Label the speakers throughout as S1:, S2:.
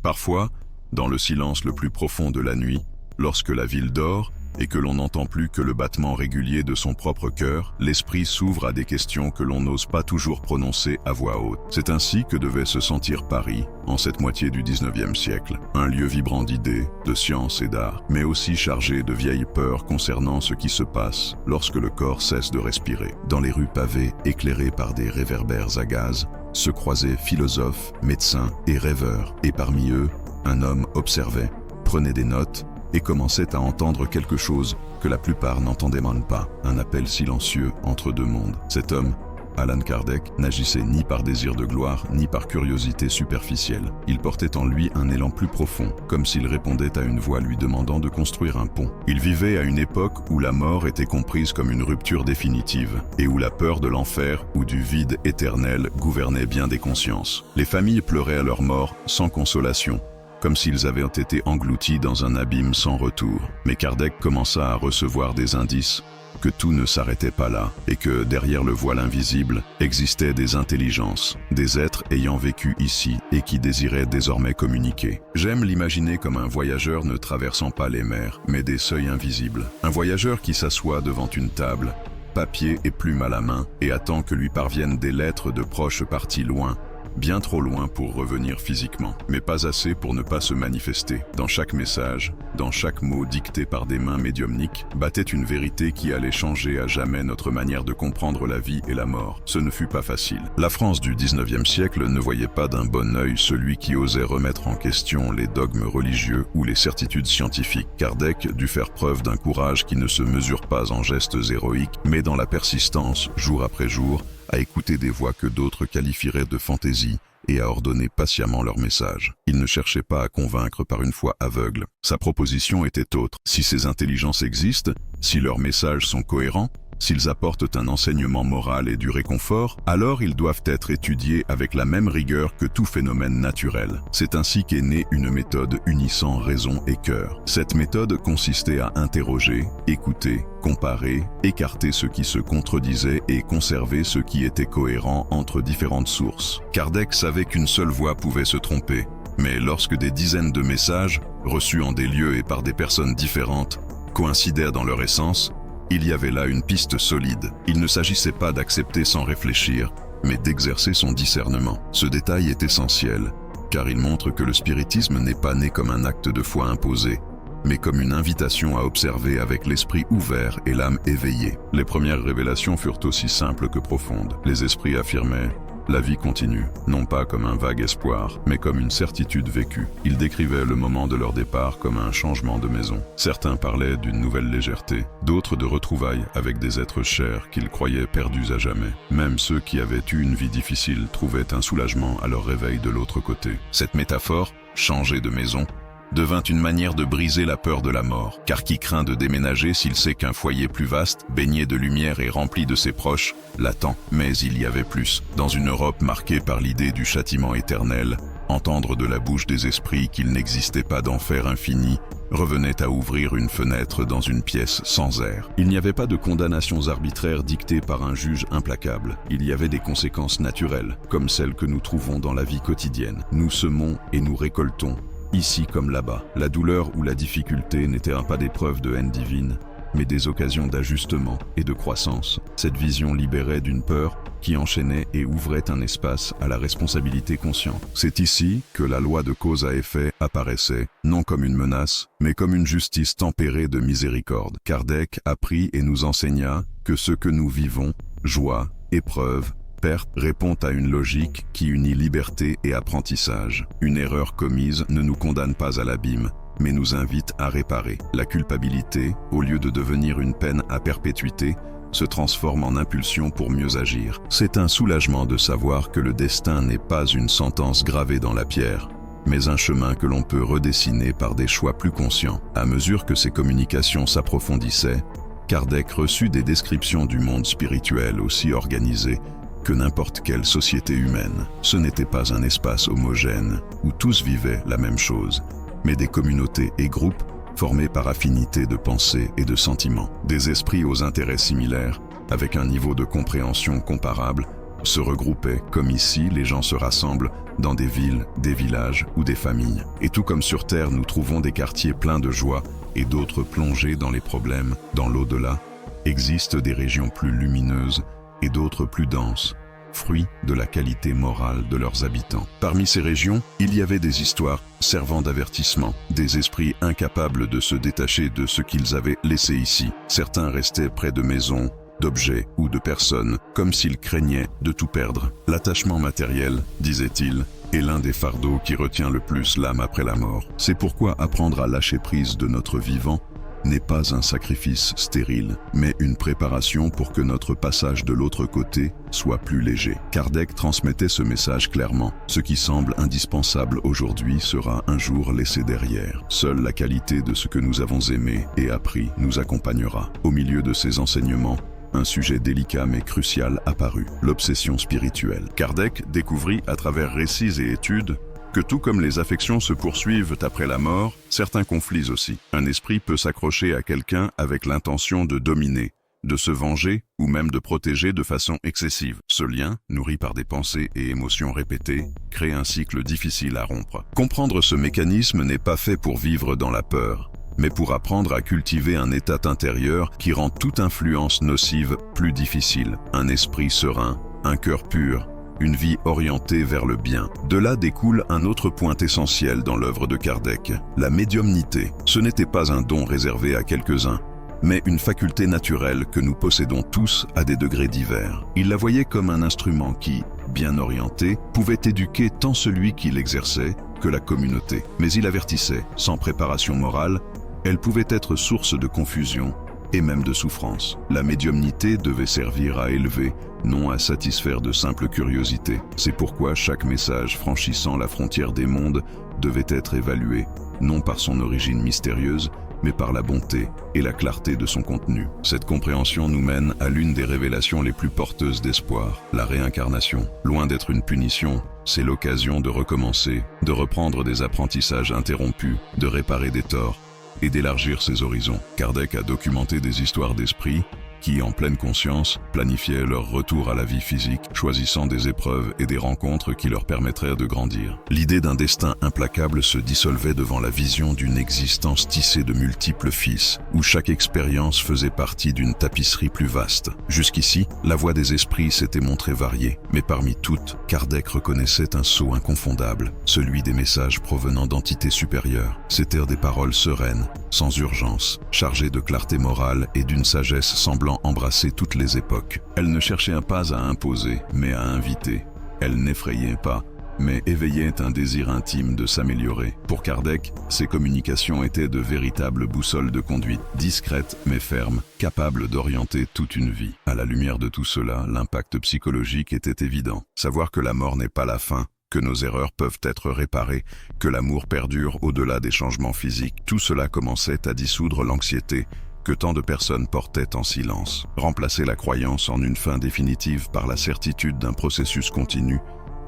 S1: Parfois, dans le silence le plus profond de la nuit, lorsque la ville dort et que l'on n'entend plus que le battement régulier de son propre cœur, l'esprit s'ouvre à des questions que l'on n'ose pas toujours prononcer à voix haute. C'est ainsi que devait se sentir Paris, en cette moitié du 19e siècle. Un lieu vibrant d'idées, de science et d'art, mais aussi chargé de vieilles peurs concernant ce qui se passe lorsque le corps cesse de respirer. Dans les rues pavées, éclairées par des réverbères à gaz, se croisaient philosophes, médecins et rêveurs, et parmi eux, un homme observait, prenait des notes, et commençait à entendre quelque chose que la plupart n'entendaient même pas, un appel silencieux entre deux mondes. Cet homme, Allan Kardec, n'agissait ni par désir de gloire, ni par curiosité superficielle. Il portait en lui un élan plus profond, comme s'il répondait à une voix lui demandant de construire un pont. Il vivait à une époque où la mort était comprise comme une rupture définitive, et où la peur de l'enfer ou du vide éternel gouvernait bien des consciences. Les familles pleuraient à leur mort sans consolation, comme s'ils avaient été engloutis dans un abîme sans retour. Mais Kardec commença à recevoir des indices que tout ne s'arrêtait pas là, et que derrière le voile invisible existaient des intelligences, des êtres ayant vécu ici et qui désiraient désormais communiquer. J'aime l'imaginer comme un voyageur ne traversant pas les mers, mais des seuils invisibles. Un voyageur qui s'assoit devant une table, papier et plume à la main, et attend que lui parviennent des lettres de proches partis loin, bien trop loin pour revenir physiquement, mais pas assez pour ne pas se manifester. Dans chaque message, dans chaque mot dicté par des mains médiumniques, battait une vérité qui allait changer à jamais notre manière de comprendre la vie et la mort. Ce ne fut pas facile. La France du 19e siècle ne voyait pas d'un bon œil celui qui osait remettre en question les dogmes religieux ou les certitudes scientifiques. Kardec dut faire preuve d'un courage qui ne se mesure pas en gestes héroïques, mais dans la persistance, jour après jour, à écouter des voix que d'autres qualifieraient de fantaisie et à ordonner patiemment leur message. Il ne cherchait pas à convaincre par une foi aveugle. Sa proposition était autre. Si ces intelligences existent, si leurs messages sont cohérents, s'ils apportent un enseignement moral et du réconfort, alors ils doivent être étudiés avec la même rigueur que tout phénomène naturel. C'est ainsi qu'est née une méthode unissant raison et cœur. Cette méthode consistait à interroger, écouter, comparer, écarter ce qui se contredisait et conserver ce qui était cohérent entre différentes sources. Kardec savait qu'une seule voix pouvait se tromper, mais lorsque des dizaines de messages, reçus en des lieux et par des personnes différentes, coïncidèrent dans leur essence, il y avait là une piste solide. Il ne s'agissait pas d'accepter sans réfléchir, mais d'exercer son discernement. Ce détail est essentiel, car il montre que le spiritisme n'est pas né comme un acte de foi imposé, mais comme une invitation à observer avec l'esprit ouvert et l'âme éveillée. Les premières révélations furent aussi simples que profondes. Les esprits affirmaient « La vie continue », non pas comme un vague espoir, mais comme une certitude vécue. Ils décrivaient le moment de leur départ comme un changement de maison. Certains parlaient d'une nouvelle légèreté, d'autres de retrouvailles avec des êtres chers qu'ils croyaient perdus à jamais. Même ceux qui avaient eu une vie difficile trouvaient un soulagement à leur réveil de l'autre côté. Cette métaphore, changer de maison, devint une manière de briser la peur de la mort, car qui craint de déménager s'il sait qu'un foyer plus vaste, baigné de lumière et rempli de ses proches, l'attend. Mais il y avait plus. Dans une Europe marquée par l'idée du châtiment éternel, entendre de la bouche des esprits qu'il n'existait pas d'enfer infini revenait à ouvrir une fenêtre dans une pièce sans air. Il n'y avait pas de condamnations arbitraires dictées par un juge implacable. Il y avait des conséquences naturelles, comme celles que nous trouvons dans la vie quotidienne. Nous semons et nous récoltons, ici comme là-bas. La douleur ou la difficulté n'étaient pas des preuves de haine divine, mais des occasions d'ajustement et de croissance. Cette vision libérait d'une peur qui enchaînait et ouvrait un espace à la responsabilité consciente. C'est ici que la loi de cause à effet apparaissait, non comme une menace, mais comme une justice tempérée de miséricorde. Kardec apprit et nous enseigna que ce que nous vivons, joie, épreuve, perte, répond à une logique qui unit liberté et apprentissage. Une erreur commise ne nous condamne pas à l'abîme, mais nous invite à réparer. La culpabilité, au lieu de devenir une peine à perpétuité, se transforme en impulsion pour mieux agir. C'est un soulagement de savoir que le destin n'est pas une sentence gravée dans la pierre, mais un chemin que l'on peut redessiner par des choix plus conscients. À mesure que ces communications s'approfondissaient, Kardec reçut des descriptions du monde spirituel aussi organisé que n'importe quelle société humaine. Ce n'était pas un espace homogène où tous vivaient la même chose, mais des communautés et groupes formés par affinité de pensée et de sentiments. Des esprits aux intérêts similaires, avec un niveau de compréhension comparable, se regroupaient, comme ici les gens se rassemblent, dans des villes, des villages ou des familles. Et tout comme sur Terre, nous trouvons des quartiers pleins de joie et d'autres plongés dans les problèmes, dans l'au-delà, existent des régions plus lumineuses et d'autres plus denses, fruit de la qualité morale de leurs habitants. Parmi ces régions, il y avait des histoires servant d'avertissement, des esprits incapables de se détacher de ce qu'ils avaient laissé ici. Certains restaient près de maisons, d'objets ou de personnes, comme s'ils craignaient de tout perdre. L'attachement matériel, disait-il, est l'un des fardeaux qui retient le plus l'âme après la mort. C'est pourquoi apprendre à lâcher prise de notre vivant n'est pas un sacrifice stérile, mais une préparation pour que notre passage de l'autre côté soit plus léger. Kardec transmettait ce message clairement. Ce qui semble indispensable aujourd'hui sera un jour laissé derrière. Seule la qualité de ce que nous avons aimé et appris nous accompagnera. Au milieu de ces enseignements, un sujet délicat mais crucial apparut, l'obsession spirituelle. Kardec découvrit à travers récits et études que tout comme les affections se poursuivent après la mort, certains conflits aussi. Un esprit peut s'accrocher à quelqu'un avec l'intention de dominer, de se venger ou même de protéger de façon excessive. Ce lien, nourri par des pensées et émotions répétées, crée un cycle difficile à rompre. Comprendre ce mécanisme n'est pas fait pour vivre dans la peur, mais pour apprendre à cultiver un état intérieur qui rend toute influence nocive plus difficile. Un esprit serein, un cœur pur, une vie orientée vers le bien. De là découle un autre point essentiel dans l'œuvre de Kardec, la médiumnité. Ce n'était pas un don réservé à quelques-uns, mais une faculté naturelle que nous possédons tous à des degrés divers. Il la voyait comme un instrument qui, bien orienté, pouvait éduquer tant celui qui l'exerçait que la communauté. Mais il avertissait, sans préparation morale, elle pouvait être source de confusion et même de souffrance. La médiumnité devait servir à élever, non à satisfaire de simple curiosité. C'est pourquoi chaque message franchissant la frontière des mondes devait être évalué, non par son origine mystérieuse, mais par la bonté et la clarté de son contenu. Cette compréhension nous mène à l'une des révélations les plus porteuses d'espoir, la réincarnation. Loin d'être une punition, c'est l'occasion de recommencer, de reprendre des apprentissages interrompus, de réparer des torts, et d'élargir ses horizons. Kardec a documenté des histoires d'esprits qui, en pleine conscience, planifiaient leur retour à la vie physique, choisissant des épreuves et des rencontres qui leur permettraient de grandir. L'idée d'un destin implacable se dissolvait devant la vision d'une existence tissée de multiples fils, où chaque expérience faisait partie d'une tapisserie plus vaste. Jusqu'ici, la voix des esprits s'était montrée variée, mais parmi toutes, Kardec reconnaissait un sceau inconfondable, celui des messages provenant d'entités supérieures. C'étaient des paroles sereines, sans urgence, chargées de clarté morale et d'une sagesse semblant embrasser toutes les époques. Elle ne cherchait pas à imposer, mais à inviter. Elle n'effrayait pas, mais éveillait un désir intime de s'améliorer. Pour Kardec, ces communications étaient de véritables boussoles de conduite, discrètes mais fermes, capables d'orienter toute une vie. À la lumière de tout cela, l'impact psychologique était évident. Savoir que la mort n'est pas la fin, que nos erreurs peuvent être réparées, que l'amour perdure au-delà des changements physiques, tout cela commençait à dissoudre l'anxiété que tant de personnes portaient en silence. Remplacer la croyance en une fin définitive par la certitude d'un processus continu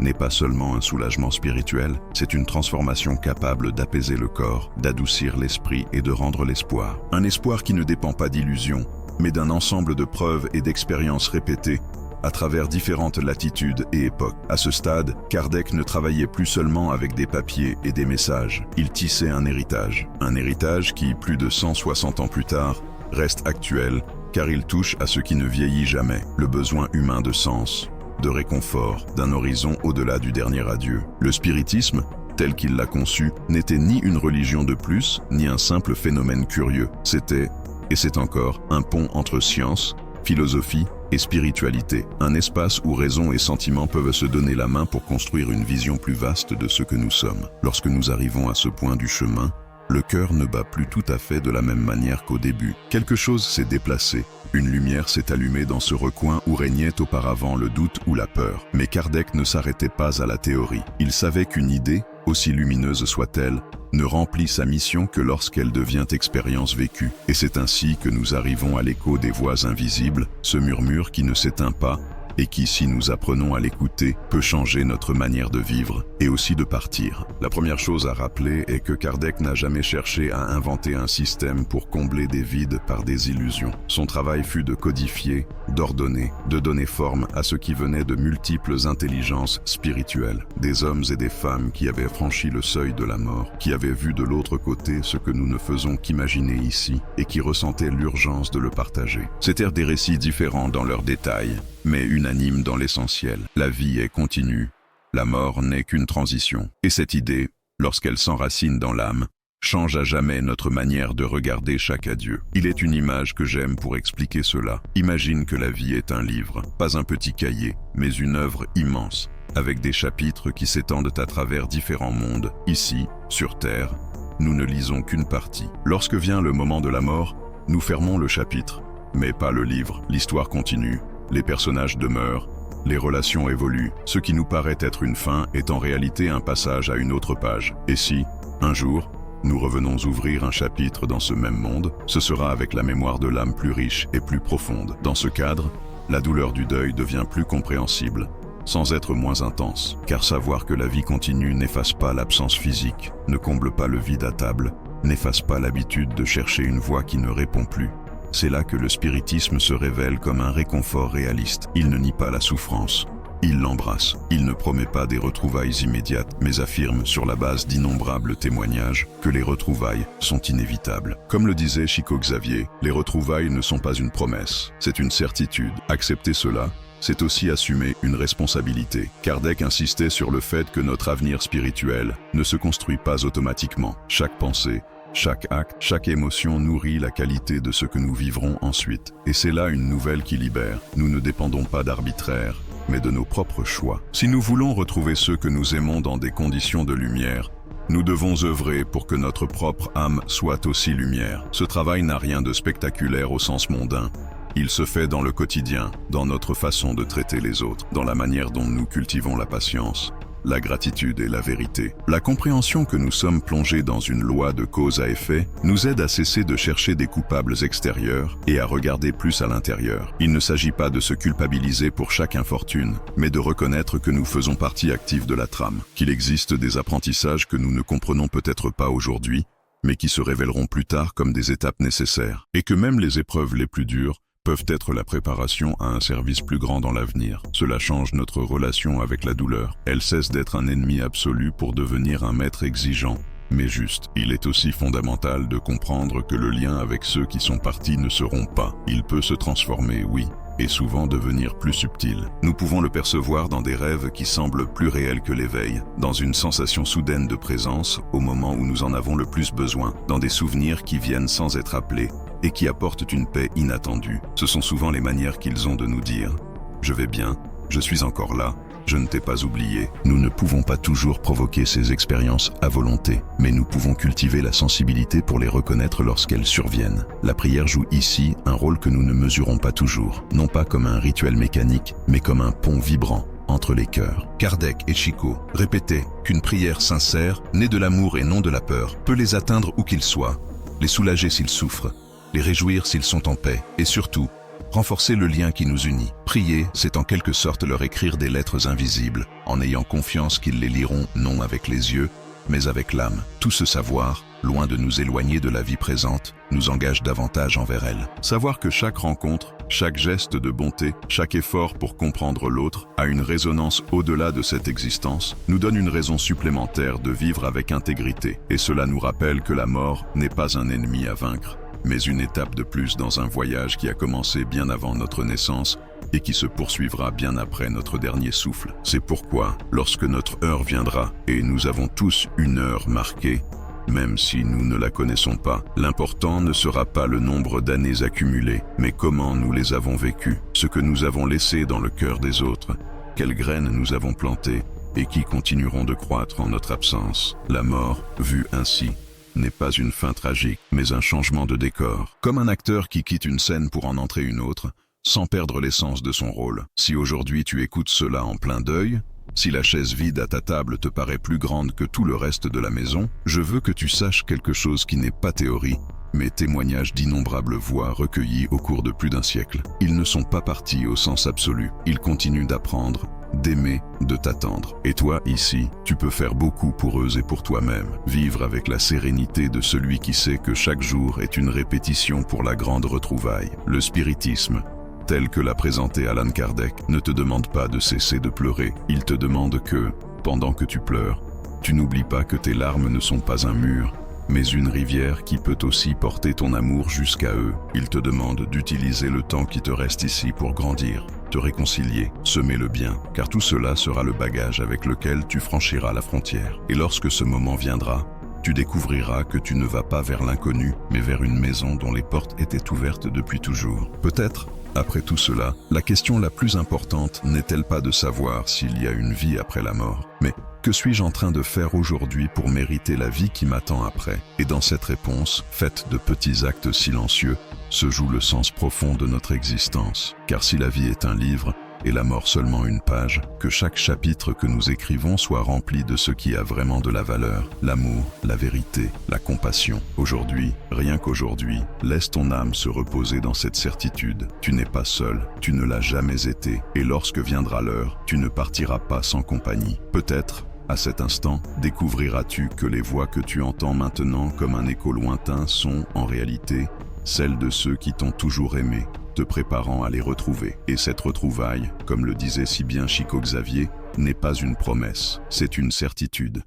S1: n'est pas seulement un soulagement spirituel, c'est une transformation capable d'apaiser le corps, d'adoucir l'esprit et de rendre l'espoir. Un espoir qui ne dépend pas d'illusions, mais d'un ensemble de preuves et d'expériences répétées à travers différentes latitudes et époques. À ce stade, Kardec ne travaillait plus seulement avec des papiers et des messages. Il tissait un héritage qui, plus de 160 ans plus tard, reste actuel, car il touche à ce qui ne vieillit jamais, le besoin humain de sens, de réconfort, d'un horizon au-delà du dernier adieu. Le spiritisme, tel qu'il l'a conçu, n'était ni une religion de plus, ni un simple phénomène curieux. C'était, et c'est encore, un pont entre science, philosophie et spiritualité, un espace où raison et sentiment peuvent se donner la main pour construire une vision plus vaste de ce que nous sommes. Lorsque nous arrivons à ce point du chemin, le cœur ne bat plus tout à fait de la même manière qu'au début. Quelque chose s'est déplacé, une lumière s'est allumée dans ce recoin où régnait auparavant le doute ou la peur. Mais Kardec ne s'arrêtait pas à la théorie. Il savait qu'une idée, aussi lumineuse soit-elle, ne remplit sa mission que lorsqu'elle devient expérience vécue. Et c'est ainsi que nous arrivons à l'écho des voix invisibles, ce murmure qui ne s'éteint pas, et qui, si nous apprenons à l'écouter, peut changer notre manière de vivre et aussi de partir. La première chose à rappeler est que Kardec n'a jamais cherché à inventer un système pour combler des vides par des illusions. Son travail fut de codifier, d'ordonner, de donner forme à ce qui venait de multiples intelligences spirituelles, des hommes et des femmes qui avaient franchi le seuil de la mort, qui avaient vu de l'autre côté ce que nous ne faisons qu'imaginer ici et qui ressentaient l'urgence de le partager. C'étaient des récits différents dans leurs détails, mais unanimes dans l'essentiel. La vie est continue, la mort n'est qu'une transition. Et cette idée, lorsqu'elle s'enracine dans l'âme, change à jamais notre manière de regarder chaque adieu. Il est une image que j'aime pour expliquer cela. Imagine que la vie est un livre, pas un petit cahier, mais une œuvre immense, avec des chapitres qui s'étendent à travers différents mondes. Ici, sur Terre, nous ne lisons qu'une partie. Lorsque vient le moment de la mort, nous fermons le chapitre, mais pas le livre. L'histoire continue, les personnages demeurent, les relations évoluent. Ce qui nous paraît être une fin est en réalité un passage à une autre page. Et si, un jour, nous revenons ouvrir un chapitre dans ce même monde, ce sera avec la mémoire de l'âme plus riche et plus profonde. Dans ce cadre, la douleur du deuil devient plus compréhensible, sans être moins intense, car savoir que la vie continue n'efface pas l'absence physique, ne comble pas le vide à table, n'efface pas l'habitude de chercher une voix qui ne répond plus. C'est là que le spiritisme se révèle comme un réconfort réaliste. Il ne nie pas la souffrance, il l'embrasse. Il ne promet pas des retrouvailles immédiates, mais affirme, sur la base d'innombrables témoignages, que les retrouvailles sont inévitables. Comme le disait Chico Xavier, les retrouvailles ne sont pas une promesse, c'est une certitude. Accepter cela, c'est aussi assumer une responsabilité. Kardec insistait sur le fait que notre avenir spirituel ne se construit pas automatiquement. Chaque pensée, chaque acte, chaque émotion nourrit la qualité de ce que nous vivrons ensuite. Et c'est là une nouvelle qui libère. Nous ne dépendons pas d'arbitraire, mais de nos propres choix. Si nous voulons retrouver ceux que nous aimons dans des conditions de lumière, nous devons œuvrer pour que notre propre âme soit aussi lumière. Ce travail n'a rien de spectaculaire au sens mondain. Il se fait dans le quotidien, dans notre façon de traiter les autres, dans la manière dont nous cultivons la patience, la gratitude et la vérité. La compréhension que nous sommes plongés dans une loi de cause à effet nous aide à cesser de chercher des coupables extérieurs et à regarder plus à l'intérieur. Il ne s'agit pas de se culpabiliser pour chaque infortune, mais de reconnaître que nous faisons partie active de la trame, qu'il existe des apprentissages que nous ne comprenons peut-être pas aujourd'hui, mais qui se révéleront plus tard comme des étapes nécessaires, et que même les épreuves les plus dures peuvent être la préparation à un service plus grand dans l'avenir. Cela change notre relation avec la douleur. Elle cesse d'être un ennemi absolu pour devenir un maître exigeant, mais juste. Il est aussi fondamental de comprendre que le lien avec ceux qui sont partis ne se rompt pas. Il peut se transformer, oui, et souvent devenir plus subtil. Nous pouvons le percevoir dans des rêves qui semblent plus réels que l'éveil, dans une sensation soudaine de présence au moment où nous en avons le plus besoin, dans des souvenirs qui viennent sans être appelés et qui apportent une paix inattendue. Ce sont souvent les manières qu'ils ont de nous dire « Je vais bien, je suis encore là, je ne t'ai pas oublié ». Nous ne pouvons pas toujours provoquer ces expériences à volonté, mais nous pouvons cultiver la sensibilité pour les reconnaître lorsqu'elles surviennent. La prière joue ici un rôle que nous ne mesurons pas toujours, non pas comme un rituel mécanique, mais comme un pont vibrant entre les cœurs. Kardec et Chico répétaient qu'une prière sincère, née de l'amour et non de la peur, peut les atteindre où qu'ils soient, les soulager s'ils souffrent, les réjouir s'ils sont en paix, et surtout, renforcer le lien qui nous unit. Prier, c'est en quelque sorte leur écrire des lettres invisibles, en ayant confiance qu'ils les liront non avec les yeux, mais avec l'âme. Tout ce savoir, loin de nous éloigner de la vie présente, nous engage davantage envers elle. Savoir que chaque rencontre, chaque geste de bonté, chaque effort pour comprendre l'autre a une résonance au-delà de cette existence, nous donne une raison supplémentaire de vivre avec intégrité. Et cela nous rappelle que la mort n'est pas un ennemi à vaincre, mais une étape de plus dans un voyage qui a commencé bien avant notre naissance et qui se poursuivra bien après notre dernier souffle. C'est pourquoi, lorsque notre heure viendra, et nous avons tous une heure marquée, même si nous ne la connaissons pas, l'important ne sera pas le nombre d'années accumulées, mais comment nous les avons vécues, ce que nous avons laissé dans le cœur des autres, quelles graines nous avons plantées et qui continueront de croître en notre absence. La mort, vue ainsi, n'est pas une fin tragique, mais un changement de décor. Comme un acteur qui quitte une scène pour en entrer une autre, sans perdre l'essence de son rôle. Si aujourd'hui tu écoutes cela en plein deuil, si la chaise vide à ta table te paraît plus grande que tout le reste de la maison, je veux que tu saches quelque chose qui n'est pas théorie, mais témoignages d'innombrables voix recueillies au cours de plus d'un siècle. Ils ne sont pas partis au sens absolu. Ils continuent d'apprendre, d'aimer, de t'attendre. Et toi, ici, tu peux faire beaucoup pour eux et pour toi-même. Vivre avec la sérénité de celui qui sait que chaque jour est une répétition pour la grande retrouvaille. Le spiritisme, tel que l'a présenté Allan Kardec, ne te demande pas de cesser de pleurer. Il te demande que, pendant que tu pleures, tu n'oublies pas que tes larmes ne sont pas un mur, mais une rivière qui peut aussi porter ton amour jusqu'à eux. Il te demande d'utiliser le temps qui te reste ici pour grandir, te réconcilier, semer le bien, car tout cela sera le bagage avec lequel tu franchiras la frontière. Et lorsque ce moment viendra, tu découvriras que tu ne vas pas vers l'inconnu, mais vers une maison dont les portes étaient ouvertes depuis toujours. Peut-être, après tout cela, la question la plus importante n'est-elle pas de savoir s'il y a une vie après la mort, mais que suis-je en train de faire aujourd'hui pour mériter la vie qui m'attend après? Et dans cette réponse, faite de petits actes silencieux, se joue le sens profond de notre existence. Car si la vie est un livre, et la mort seulement une page, que chaque chapitre que nous écrivons soit rempli de ce qui a vraiment de la valeur, l'amour, la vérité, la compassion. Aujourd'hui, rien qu'aujourd'hui, laisse ton âme se reposer dans cette certitude. Tu n'es pas seul, tu ne l'as jamais été, et lorsque viendra l'heure, tu ne partiras pas sans compagnie. Peut-être, à cet instant, découvriras-tu que les voix que tu entends maintenant comme un écho lointain sont, en réalité, celles de ceux qui t'ont toujours aimé, te préparant à les retrouver. Et cette retrouvaille, comme le disait si bien Chico Xavier, n'est pas une promesse, c'est une certitude.